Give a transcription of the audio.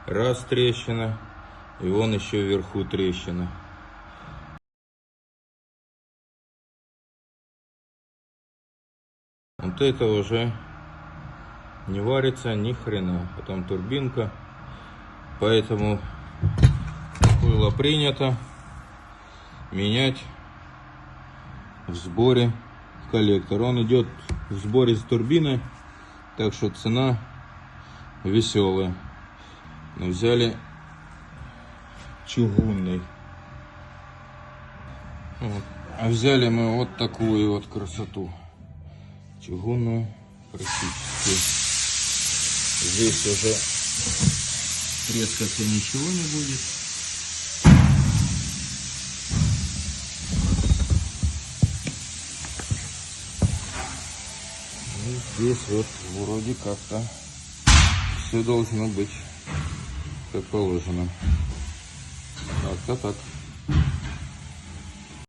Раз трещина, и вон еще вверху трещина. Вот это уже не варится ни хрена. Потом турбинка. Поэтому было принято менять в сборе коллектор. Он идет в сборе с турбиной, так что цена веселая. Но взяли чугунный. Вот. А взяли мы вот такую вот красоту. Чугунную практически. Здесь уже трескаться ничего не будет. И здесь вот вроде как-то все должно быть как положено. Так-то так.